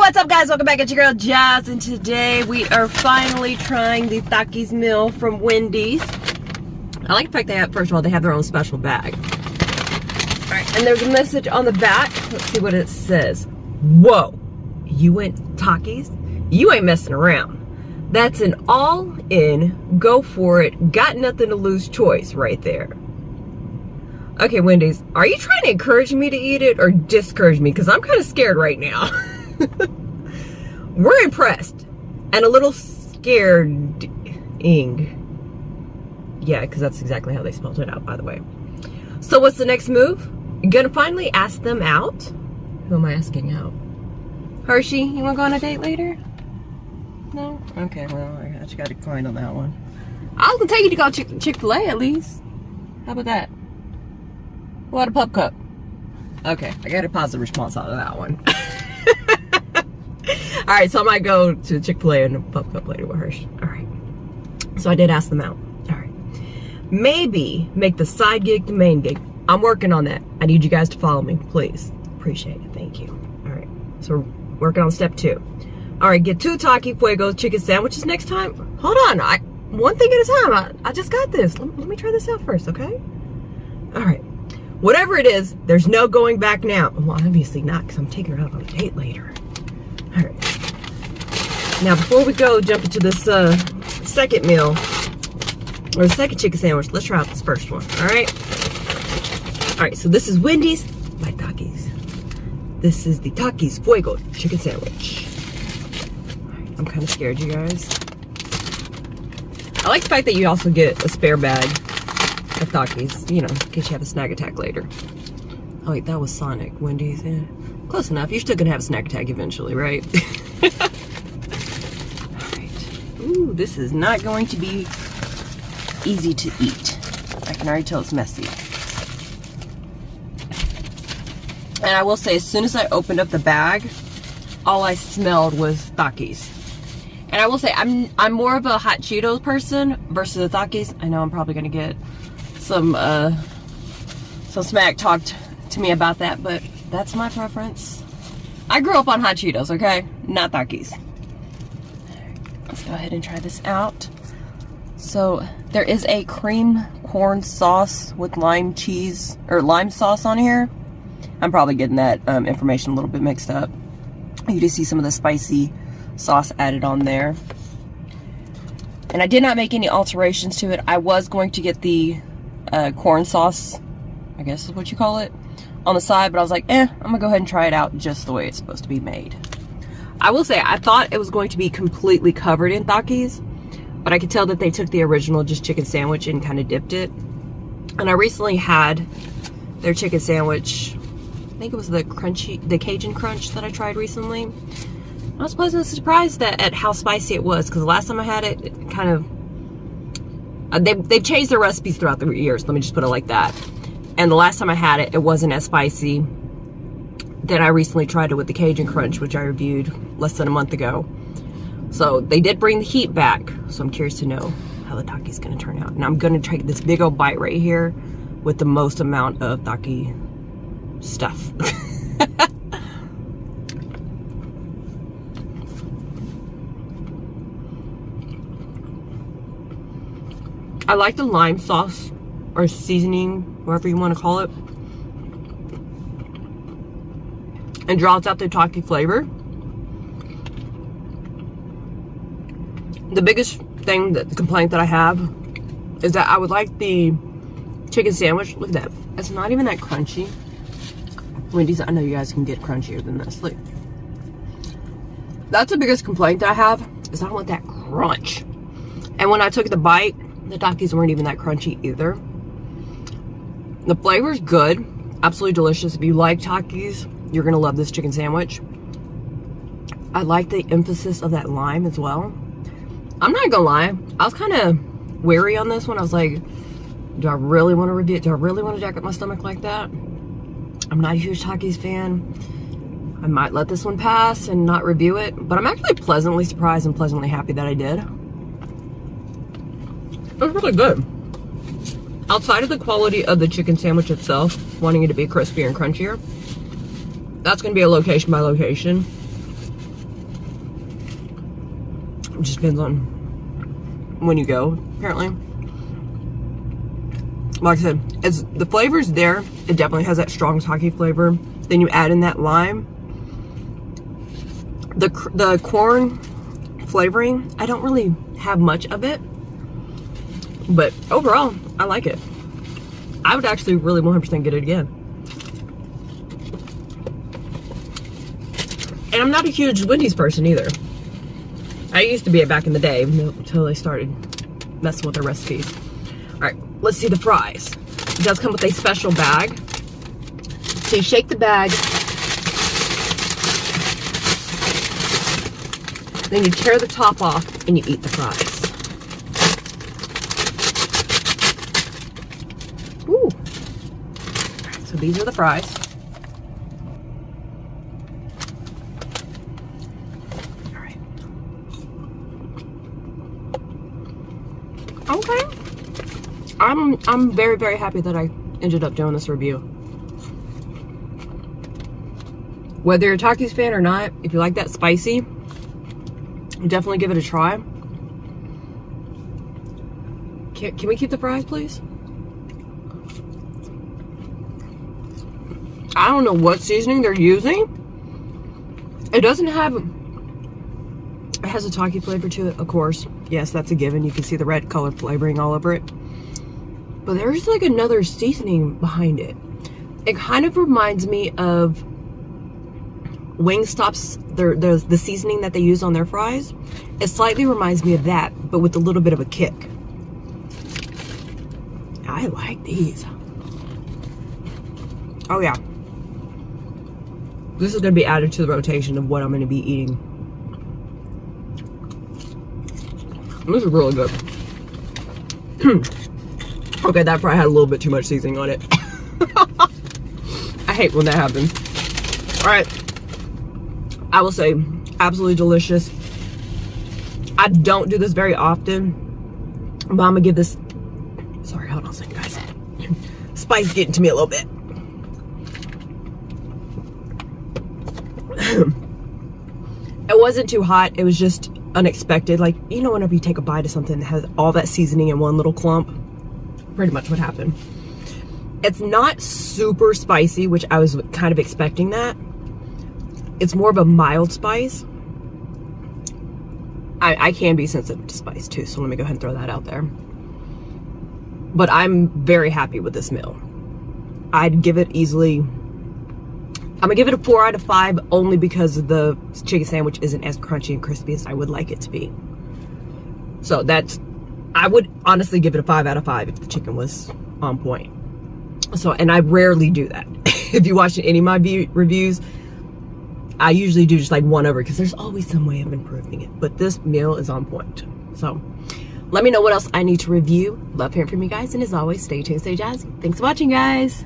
What's up, guys? Welcome back. It's your girl Jazz, and today we are finally trying the Takis meal from Wendy's. I like the fact they have, first of all, they have their own special bag. Alright, and there's a message on the back. Let's see what it says. Whoa, you went Takis? You ain't messing around. That's an all-in, go for it, got nothing to lose choice right there. Okay, Wendy's, are you trying to encourage me to eat it or discourage me? Because I'm kind of scared right now. We're impressed and a little scared-ing. Yeah, because that's exactly how they spelled it out, by the way. So what's the next move? You're gonna finally ask them out? Who am I asking out? Hershey, you wanna go on a date later? No? Okay, well, I actually got a decline on that one. I was gonna take you to go Chick-fil-A at least. How about that? What a pup cup. Okay, I got a positive response out of that one. Alright, so I might go to Chick-fil-A and a pup cup later with Hershey. Alright. So I did ask them out. Alright. Maybe make the side gig the main gig. I'm working on that. I need you guys to follow me, please. Appreciate it. Thank you. Alright. So we're working on step 2. Alright, get 2 Taki Fuego chicken sandwiches next time. Hold on. One thing at a time. I just got this. Let me try this out first, okay? Alright. Whatever it is, there's no going back now. Well, obviously not, because I'm taking her out on a date later. Alright. Now, before we go jump into this second meal, or the second chicken sandwich, let's try out this first one, alright? Alright, so this is Wendy's by Takis. This is the Takis Fuego chicken sandwich. Right, I'm kind of scared, you guys. I like the fact that you also get a spare bag of Takis, you know, in case you have a snack attack later. Oh wait, that was Sonic. Wendy's, yeah. Close enough. You're still gonna have a snack attack eventually, right? Alright. Ooh, this is not going to be easy to eat. I can already tell it's messy. And I will say, as soon as I opened up the bag, all I smelled was Takis. And I will say, I'm more of a hot Cheetos person versus the Takis. I know I'm probably gonna get some smack talked to me about that, but that's my preference. I grew up on hot Cheetos, okay? Not Takis. Let's go ahead and try this out. So there is a cream corn sauce with lime cheese or lime sauce on here. I'm probably getting that information a little bit mixed up. You do see some of the spicy sauce added on there. And I did not make any alterations to it. I was going to get the corn sauce, I guess is what you call it, on the side, but I was like, I'm gonna go ahead and try it out just the way it's supposed to be made. I will say, I thought it was going to be completely covered in Takis, but I could tell that they took the original just chicken sandwich and kind of dipped it. And I recently had their chicken sandwich, I think it was the Cajun Crunch that I tried recently. I was pleasantly surprised at how spicy it was, because the last time I had it, it kind of, they've changed their recipes throughout the years, let me just put it like that. And the last time I had it, it wasn't as spicy. Then I recently tried it with the Cajun Crunch, which I reviewed less than a month ago. So they did bring the heat back. So I'm curious to know how the Taki's gonna turn out. And I'm gonna take this big old bite right here with the most amount of Taki stuff. I like the lime sauce or seasoning, whatever you want to call it. It draws out the Taki flavor. The biggest thing, the complaint that I have, is that I would like the chicken sandwich. Look at that. It's not even that crunchy. Wendy's, I know you guys can get crunchier than this. Look. That's the biggest complaint that I have, is I don't want that crunch. And when I took the bite, the Takis weren't even that crunchy either. The flavor's good, absolutely delicious. If you like Takis, you're gonna love this chicken sandwich. I like the emphasis of that lime as well. I'm not gonna lie, I was kind of wary on this one. I was like, do I really want to review it? Do I really want to jack up my stomach like that? I'm not a huge Takis fan. I might let this one pass and not review it, but I'm actually pleasantly surprised and pleasantly happy that I did. It was really good. Outside of the quality of the chicken sandwich itself, wanting it to be crispier and crunchier, that's going to be a location by location. It just depends on when you go, apparently. Like I said, it's the flavor's there. It definitely has that strong Taki flavor. Then you add in that lime. The corn flavoring, I don't really have much of it. But overall, I like it. I would actually really 100% get it again. And I'm not a huge Wendy's person either. I used to be it back in the day until they started messing with their recipes. All right, let's see the fries. It does come with a special bag. So you shake the bag, then you tear the top off and you eat the fries. Ooh. All right, so these are the fries. Okay. I'm very, very happy that I ended up doing this review. Whether you're a Takis fan or not, if you like that spicy, definitely give it a try. Can we keep the fries, please? I don't know what seasoning they're using. It doesn't have... It has a Taki flavor to it, of course. Yes, that's a given. You can see the red color flavoring all over it. But there's like another seasoning behind it. It kind of reminds me of Wingstop's, the seasoning that they use on their fries. It slightly reminds me of that, but with a little bit of a kick. I like these. Oh yeah. This is going to be added to the rotation of what I'm going to be eating. This is really good. Okay, that probably had a little bit too much seasoning on it. I hate when that happens. Alright. I will say, absolutely delicious. I don't do this very often. But I'm going to give this... Sorry, hold on a second, guys. Spice getting to me a little bit. It wasn't too hot. It was just unexpected. Like, you know, whenever you take a bite of something that has all that seasoning in one little clump, pretty much what happened. It's not super spicy, which I was kind of expecting that. It's more of a mild spice. I can be sensitive to spice too, so let me go ahead and throw that out there. But I'm very happy with this meal. I'd give it easily... I'm gonna give it a 4 out of 5 only because the chicken sandwich isn't as crunchy and crispy as I would like it to be. So that's, I would honestly give it a 5 out of 5 if the chicken was on point. So, and I rarely do that. If you watch any of my reviews, I usually do just like one over because there's always some way of improving it. But this meal is on point. So let me know what else I need to review. Love hearing from you guys. And as always, stay tuned, stay jazzy. Thanks for watching, guys.